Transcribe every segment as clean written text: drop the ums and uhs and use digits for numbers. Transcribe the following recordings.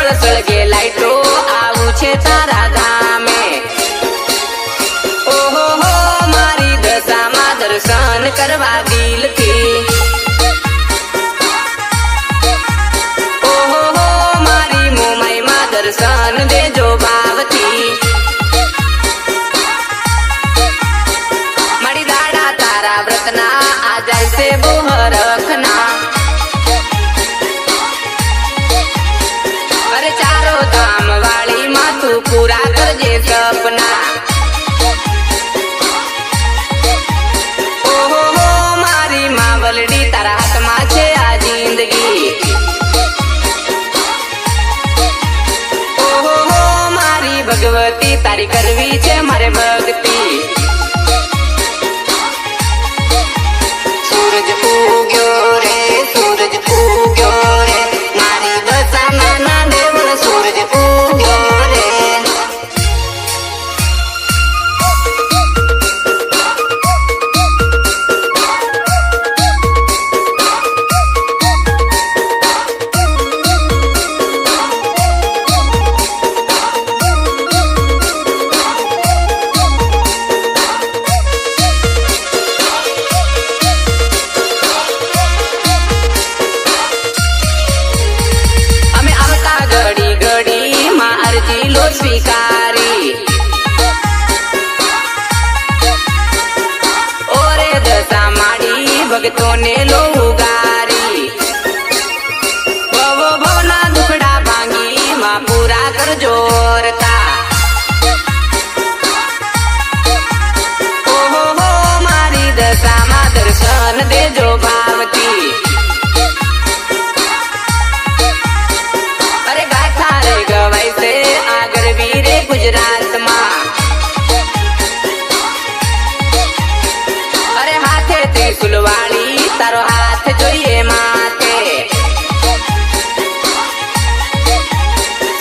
देवल सळगे लाइटो आવું છે તારા ધામે ઓહો હો મારી દશામાં દર્શન કરવા દિલથી ઓહો હો મારી મોમાઈમાં દર્શન દેજો ભાવથી મારી દાડા તારા વ્રતના આ જાય છે બોહરખના अरे चारों धाम वाली माँ तू पूरा करजे सपना ओहो हो मारी माँ वलडी तारा हाथ में छे आ जिंदगी ओहो हो मारी भगवती तारी करवी छे मारे भक्ति सूरज उग्यो रे सूरज उग्यो रे मारी दशामा ना देवल सूरज उग्यो रे स्वीकारी ओरे दशा माड़ी भगतों ने लो उगारी वो भवना दुखड़ा भांगी माँ पूरा कर जोरता ओहो हो मारी दशा माँ दर्शन दे जो भावती अरे गाथा रे गवाई से वीरे गुजरात मां अरे हाथे त्रिशूल वाली तारो हाथ जोइए माथे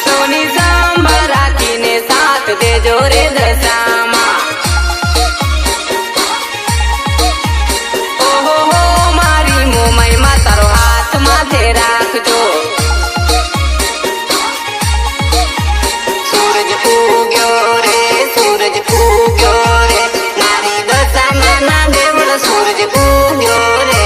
सोनी सांभरा कीने साथ दे जोरे दशामा ओहो हो मारी मोमाई मा तारो हाथ माथे राखजो सूरज उग्यो रे मारी दशामा ना देवल सूरज उग्यो रे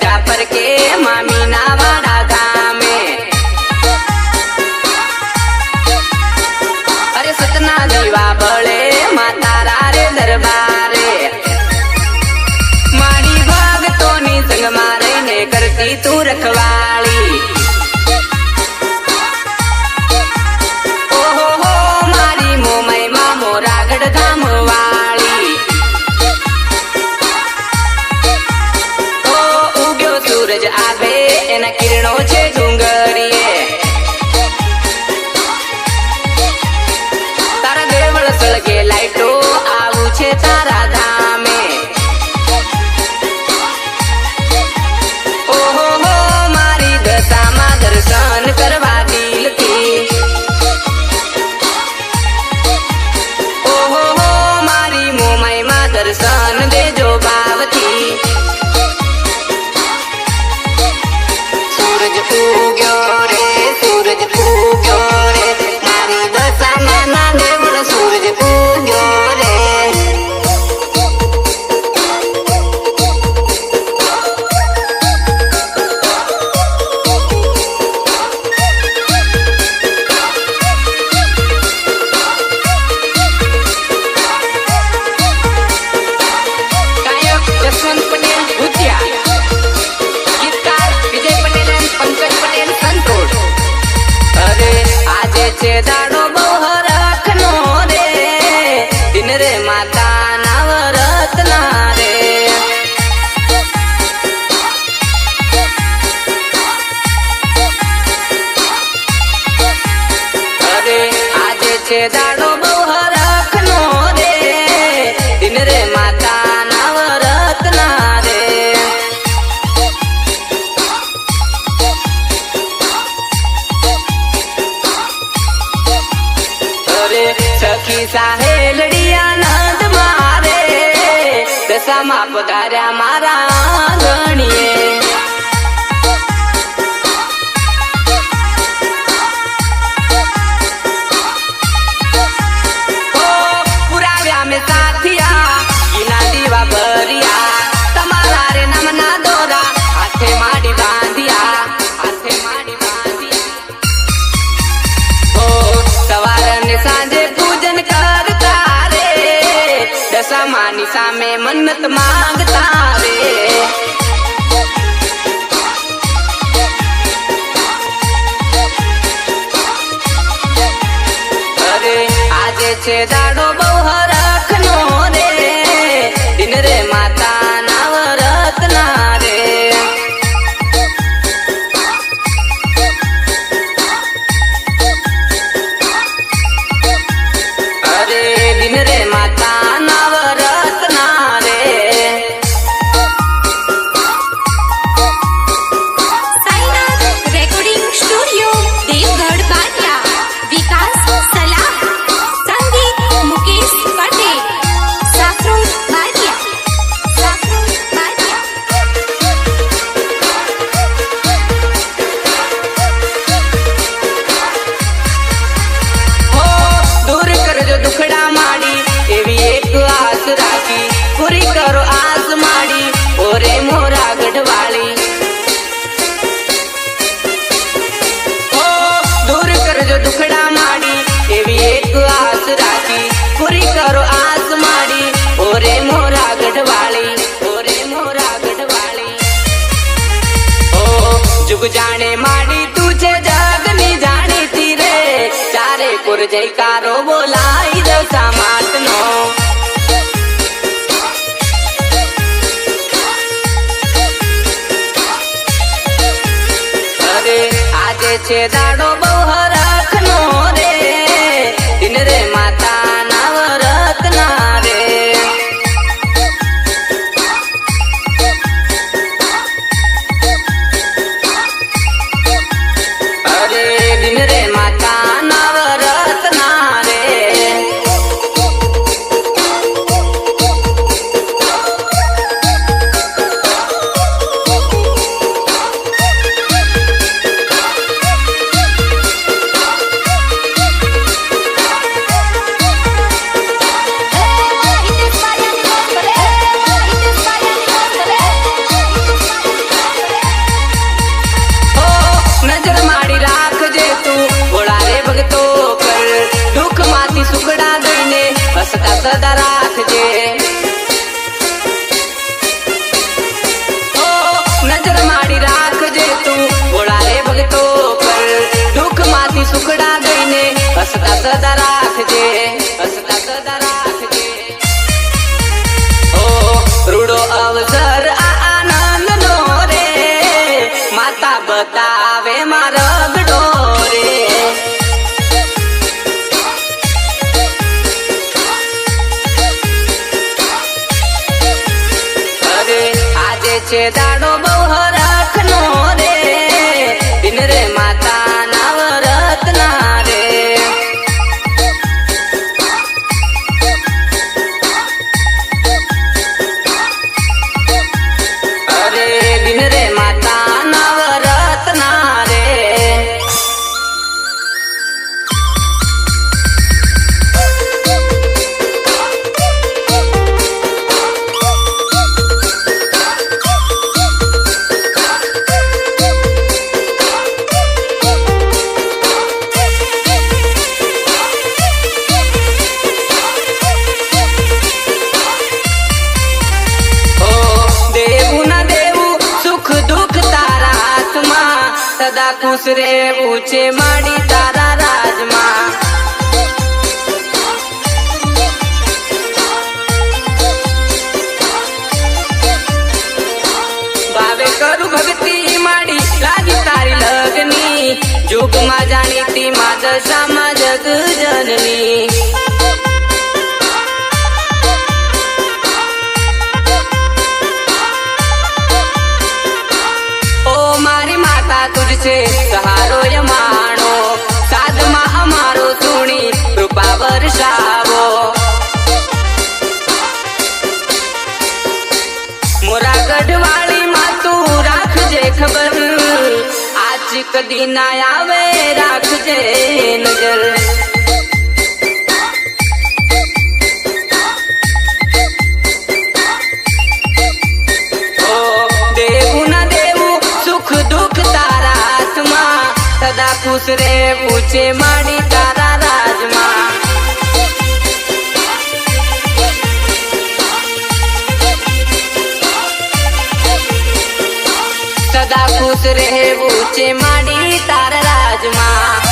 जापर के मामी ना वाड़ा धामे अरे सतना दीवा बड़े माता रे दरबारे मारी भगतों नी संग मारे ने करती तू रखवाली ओहो हो मारी मोमई मा मोरागढ़ धाम वाली सूरज आवे एना किरणों छे डूंगरिए तारा देवल सळगे लाइटो आવું छे तारा धामे ओहो हो मारी दशामा दर्शन करवा दिलथी ओहो हो मारी मोमाई मा दर्शन देजो भावथी सूरज उग्यो रे मारी दशामा ना देवल सूरज उग्यो रे गायक जसवंत पटेल भुतिया गीतकार विजय पटेल पंकज पटेल संतोष अरे आज छे दाड़ो बोहरखनो रे दिन रे माता नवरत्ना रे अरे आज छे दाड़ो बोहरखनो रे सखी साहेलड़ी आनंद मारे दशामा पधार्या मारा गणिये पुराव्या में साथिया गिना दीवा भरिया तमारा रे नमना दोरा हाथे माड़ी बांधिया हाथे माड़ी बांधिया सवार ने सांझे पूजन करता रे दशामानी सामे मन्नत मांगता रे अरे आजे छे दाड़ो बहु हरखनो रे दिन रे माता नवरत ना रे अरे दिन रे माता नवरत ना रे साईनाथ रेकॉर्डिंग स्टूडियो देवगढ़ बाटिया विकास सलाह संगीत मुकेश पटेल साफरोन बाटिया साफरोन बाटिया हो दूर कर जो दुखड़ा माड़ी एवी एक आस राखी पूरी करो आस माड़ी ओरे मोरा गढ़वाली हो दूर कर जो दुखड़ा माड़ी एवी एक आस राखी पूरी करो आस माड़ी ओरे मोरा गढ़वाली ओरे मोरा गढ़वाली ओ जुग जाने माड़ी तुझे जगनी जानी थी रे चारे पुर जयकारो बोलाई दशा माटनो अरे आजे छे दाड़ो बहु हरखनो रे दिन रे माता नवरत ना रे अरे दिन रे माता नवरत ना रे हो नजर माड़ी राखजे तू भोळा रे भगतो कर दुख माती सुखड़ा दईने हसता सदा राखजे हो नजर माड़ी राखजे तू भोळा रे भगतो कर दुख माती सुखड़ा दईने हसता सदा राखजे हसता सदा राखजे ओ रूडो अवसर आनंद नो रे माता बतावे मारगडो रे अरे आजे छे दाड़ो बहु हरखनो रे दिन रे माता नवरत ना रे अरे दिन रे माता नवरत ना रे ओ देवू न देवू सुख दुख तारा आत्मा सदा खुश रे ऊंचे माड़ी तारा राजमा बावे करू भक्ति माड़ी लागी तारी लगनी जुग मा जानी ती मा दशा मा जग जननी तुझसे सहारो यमाणो साध मा हमारो सुनी कृपा વરસાવો મોરા ગઢવાળી માં તું રાખજે ખબર આજ કદી ના આવે રાખજે નજર સદા ખુશ રે પૂછે માડી તારા રાજમાં સદા ખુશ રે પૂછે માડી તારા રાજમાં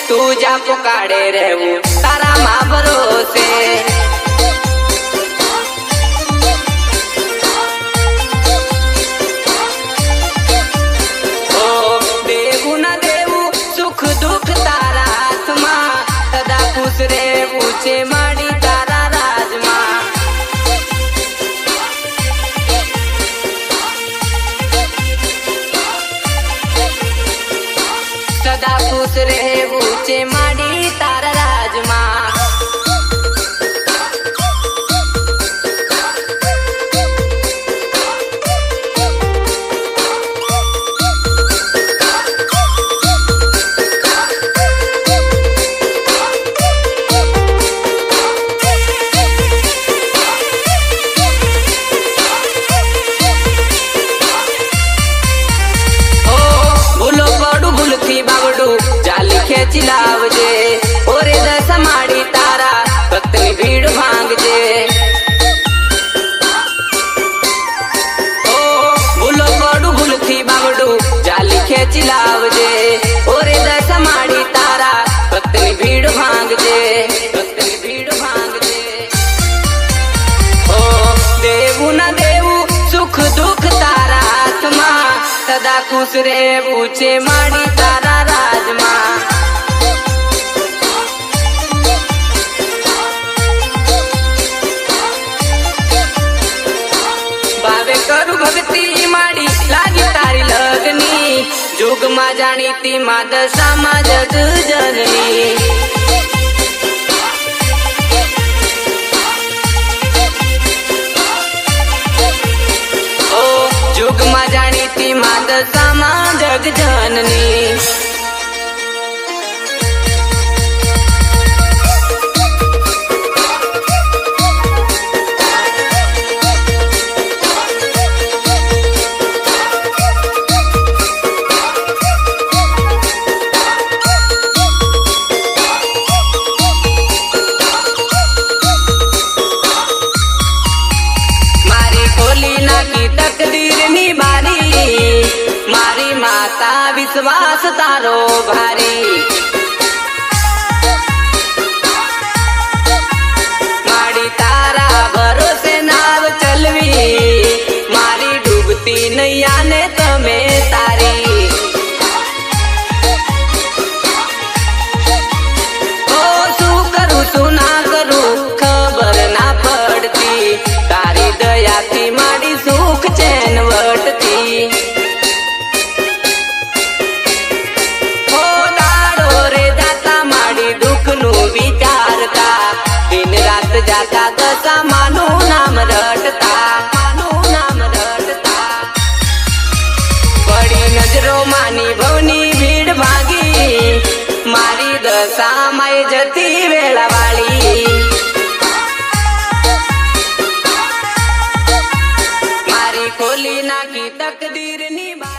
તું જા પોકાડે રહેવું તારા માં ભરોસે ઓ દેવું ના દેવું સુખ દુઃખ તારા હાથમાં સદા ખુશ રહેવું છે માડી તારા રાજમાં સદા ખુશ રહેવું છે માડી તારા રાજમાં લાવજે ઓરે દશા માડી તારા ભક્તની ભીડ ભાંગજે ઓ ભૂલો પડું ભૂલથી બાવડું જાલી ખેંચી લાવજે ઓરે દશા માડી તારા ભક્તની ભીડ ભાંગજે ભક્તની ભીડ ભાંગજે ઓ દેવું ના દેવું સુખ દુઃખ તારા હાથમાં સદા ખુશ રહેવું છે માડી તારા રાજમાં કરું ભક્તિ માડી લાગી તારી લગની જુગમાં જાણીતી મા દશામાં જગ જનની ઓ જુગમાં જાણીતી મા દશામાં જગ જનની વિશ્વાસ તારો ભારી માડી તારા ભરોસે નાવ ચલવી મારી ડૂબતી નૈયાને તમે તારી ઓ શું કરું શું ના કરું ખબર ના પડતી તારી દયાથી માડી સુખ ચેન વટતી જાતા દશા માનું નામ રટતા પડી નજરો માની ભવની ભીડ ભાગી મારી દશા માય જતી વેળા વાળી મારી ખોલી નાખી તકદીરની બારી.